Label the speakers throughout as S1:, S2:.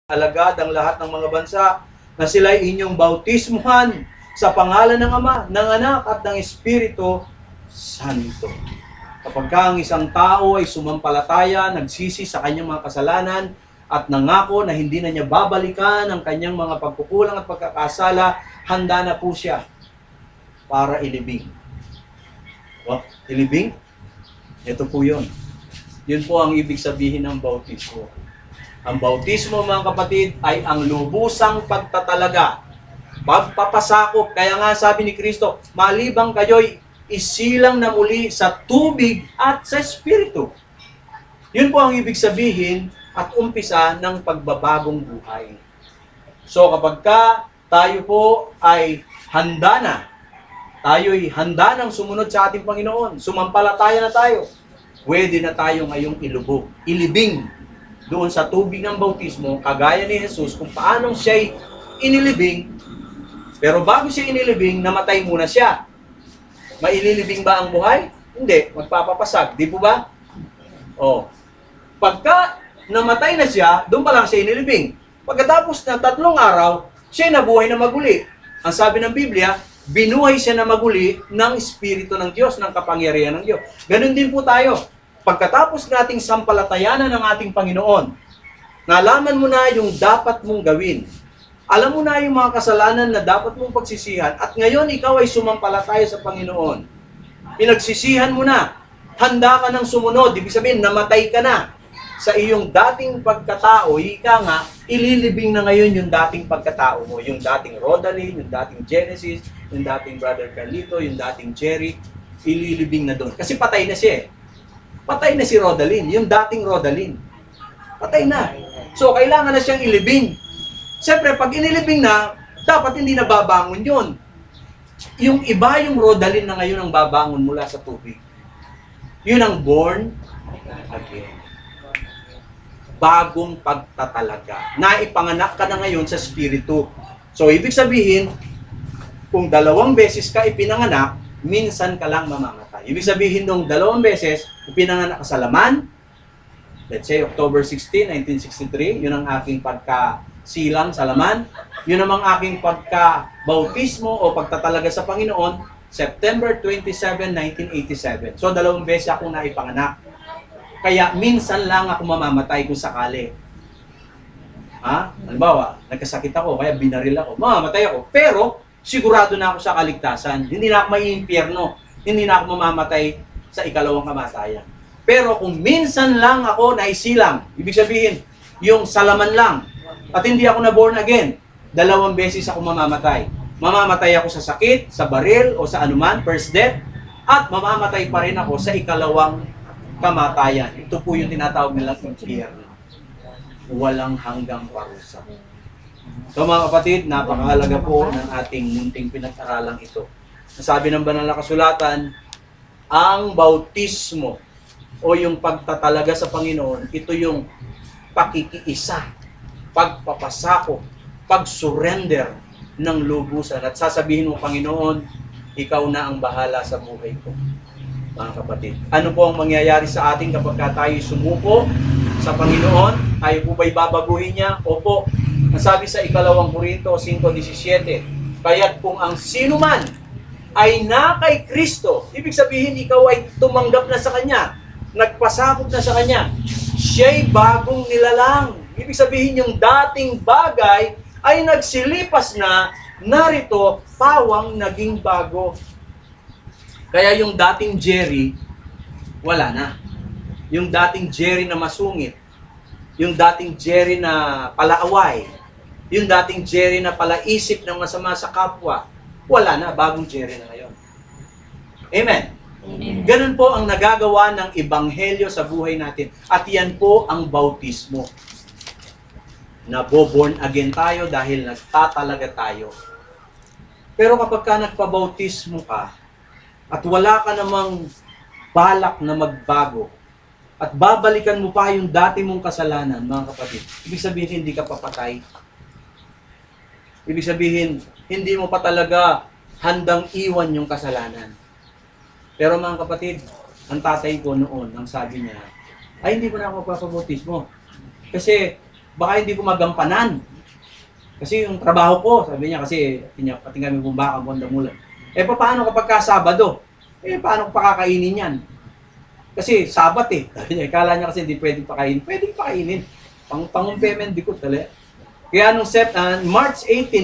S1: alagad ang lahat ng mga bansa na sila'y inyong bautismuhan sa pangalan ng Ama, ng Anak at ng Espiritu Santo. Kapag ang isang tao ay sumampalataya, nagsisi sa kanyang mga kasalanan at nangako na hindi na niya babalikan ang kanyang mga pagkukulang at pagkakasala, handa na po siya para ilibing. Ilibing? Ito po yun. Yun po ang ibig sabihin ng bautismo. Ang bautismo, mga kapatid, ay ang lubusang pagtatalaga, pagpapasakop. Kaya nga sabi ni Kristo, malibang kayo'y isilang na muli sa tubig at sa Espiritu. Yun po ang ibig sabihin at umpisa ng pagbabagong buhay. So kapag tayo po ay handa na, tayo'y handa ng sumunod sa ating Panginoon, sumampalataya na tayo, pwede na tayo ngayong ilubog, ilibing doon sa tubig ng bautismo, kagaya ni Jesus, kung paanong siya'y inilibing, pero bago siya inilibing, namatay muna siya. Maililibing ba ang buhay? Hindi, magpapapasag. Di po ba? O, pagka namatay na siya, doon pa lang siya inilibing. Pagkatapos na 3 araw, siya nabuhay na maguli. Ang sabi ng Biblia, binuhay siya na maguli ng Espiritu ng Diyos, ng kapangyarihan ng Diyos. Ganun din po tayo. Pagkatapos nating sampalatayanan ng ating Panginoon, nalaman mo na yung dapat mong gawin. Alam mo na yung mga kasalanan na dapat mong pagsisihan at ngayon ikaw ay sumampalataya sa Panginoon. Pinagsisihan mo na. Handa ka ng sumunod. Ibig sabihin, namatay ka na sa iyong dating pagkatao. Ika nga, ililibing na ngayon yung dating pagkatao mo. Yung dating Rodaline, yung dating Genesis, yung dating Brother Carlito, yung dating Jerry. Ililibing na doon. Kasi patay na siya eh. Patay na si Rodaline, yung dating Rodaline. Patay na. So, kailangan na siyang ilibing. Siyempre, pag inilibing na, dapat hindi na babangon yun. Yung iba, yung Rodaline na ngayon ang babangon mula sa tubig. Yun ang born again. Bagong pagtatalaga. Naipanganak ka na ngayon sa Espiritu. So, ibig sabihin, kung 2 beses ka ipinanganak, minsan ka lang mamamatay. Ibig sabihin nung 2 beses, ipinanganak ka sa laman, let's say October 16, 1963, yun ang aking pagkasilang sa laman. Yun namang aking pagka-bautismo o pagtatalaga sa Panginoon, September 27, 1987. So 2 beses akong naipanganak. Kaya minsan lang ako mamamatay kung sakali. Halimbawa, nagkasakit ako, kaya binaril ako, mamamatay ako. Pero, sigurado na ako sa kaligtasan. Hindi na ako maiimpyerno. Hindi na ako mamamatay sa ikalawang kamatayan. Pero kung minsan lang ako naisilang, ibig sabihin, yung salaman lang, at hindi ako na born again, 2 beses ako mamamatay. Mamamatay ako sa sakit, sa baril, o sa anuman, first death, at mamamatay pa rin ako sa ikalawang kamatayan. Ito po yung tinatawag nilang impyerno. Walang hanggang parusa. So mga kapatid, napakahalaga po ng ating munting pinag-aralang ito. Nasabi ng banal na kasulatan, ang bautismo o yung pagtatalaga sa Panginoon, ito yung pakikiisa, pagpapasako, pag-surrender ng lubusan. At sasabihin mo, Panginoon, ikaw na ang bahala sa buhay ko. Mga kapatid, ano po ang mangyayari sa atin kapag tayo sumuko sa Panginoon? Tayo po ba'y babaguhin niya? Opo. Nasabi sa 2 Korinto 5:17, kaya't kung ang sino man ay na kay Kristo, ibig sabihin ikaw ay tumanggap na sa Kanya, nagpasakop na sa Kanya, siya'y bagong nilalang. Ibig sabihin yung dating bagay ay nagsilipas na, narito, pawang naging bago. Kaya yung dating Jerry, wala na. Yung dating Jerry na masungit, yung dating Jerry na palaaway, yung dating Jerry na palaisip ng masama sa kapwa, wala na, bagong Jerry na ngayon. Amen? Amen. Ganun po ang nagagawa ng Ebanghelyo sa buhay natin. At yan po ang bautismo. Naboborn again tayo dahil nagtatalaga tayo. Pero kapag ka nagpabautismo ka, at wala ka namang balak na magbago, at babalikan mo pa yung dati mong kasalanan, mga kapatid, ibig sabihin hindi ka papatay. Ibig sabihin, hindi mo pa talaga handang iwan yung kasalanan. Pero mga kapatid, ang tatay ko noon, ang sabi niya, ay hindi ko na ako magpapabautismo. Kasi baka hindi ko magampanan. Kasi yung trabaho ko, sabi niya, kasi pati kami bumbaka, buwan-damulan. Paano kapag ka Sabado? Paano ko pakakainin yan? Kasi Sabat Sabi niya, kala niya kasi hindi pwedeng pakainin. Pwedeng pakainin. Pangumpemen, di ko tala. Kaya nung March 18,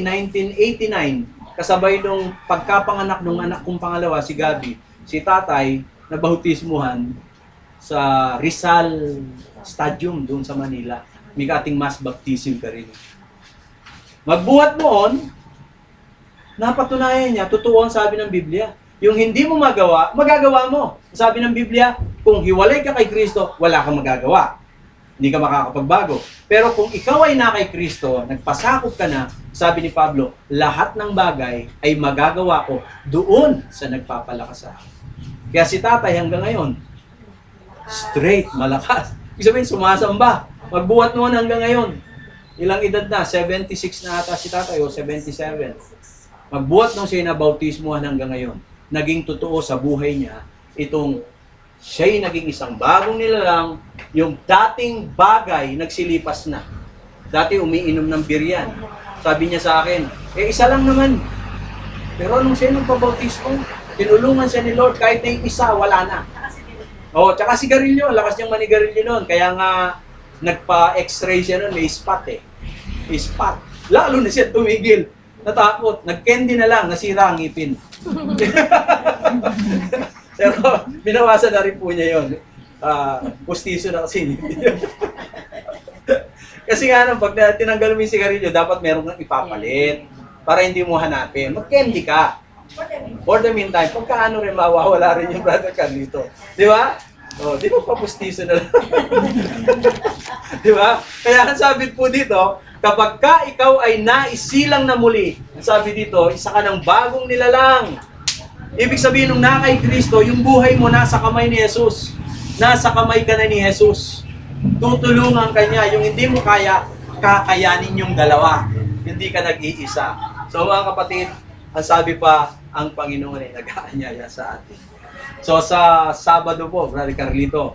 S1: 1989, kasabay nung pagkapanganak ng anak kong pangalawa, si Gabi, si tatay, nabautismuhan sa Rizal Stadium doon sa Manila. May kating mass baptism ka rin. Magbuhat noon, napatunayan niya, totoo ang sabi ng Biblia. Yung hindi mo magawa, magagawa mo. Sabi ng Biblia, kung hiwalay ka kay Kristo, wala kang magagawa. Hindi ka makakapagbago. Pero kung ikaw ay na kay Kristo, nagpasakop ka na, sabi ni Pablo, lahat ng bagay ay magagawa ko doon sa nagpapalakas sa akin. Kaya si tatay hanggang ngayon, straight, malakas. Ibig sabihin, sumasamba. Magbuhat noon hanggang ngayon. Ilang edad na? 76 na ata si tatay o 77. Magbuhat nung siya na bautismuhan hanggang ngayon. Naging totoo sa buhay niya itong siya'y naging isang bagong nilalang, yung dating bagay nagsilipas na. Dati umiinom ng biryan. Sabi niya sa akin, isa lang naman. Pero nung siya nagpabautismo, tinulungan siya ni Lord, kahit na yung isa, wala na. Tsaka sigarilyo, lakas niyang manigarilyo noon. Kaya nga, nagpa-x-ray siya noon, may spot Spot. Lalo na siya tumigil. Natakot. Nag-candy na lang, nasira ang ngipin. Pero binawasan na rin po niya yun. Pustiso na kasi ngipin yun. Kasi nga pag tinanggal mo yung sigarilyo, dapat meron kang ipapalit para hindi mo hanapin. Mag-candy ka. For the meantime, pagkaano rin mawawala rin yung brother Carlito. Di ba? Di ba papustiso na lang? Di ba? Kaya ang sabi po dito, kapag ka ikaw ay naisilang na muli, sabi dito, isa ka ng bagong nilalang. Ibig sabihin, nung na kay Kristo, yung buhay mo nasa kamay ni Jesus. Nasa kamay ka na ni Jesus. Tutulungan ka niya. Yung hindi mo kaya, kakayanin yung dalawa. Hindi ka nag-iisa. So mga kapatid, ang sabi pa, ang Panginoon ay nag-aanyaya sa atin. So sa Sabado po, Brother Carlito,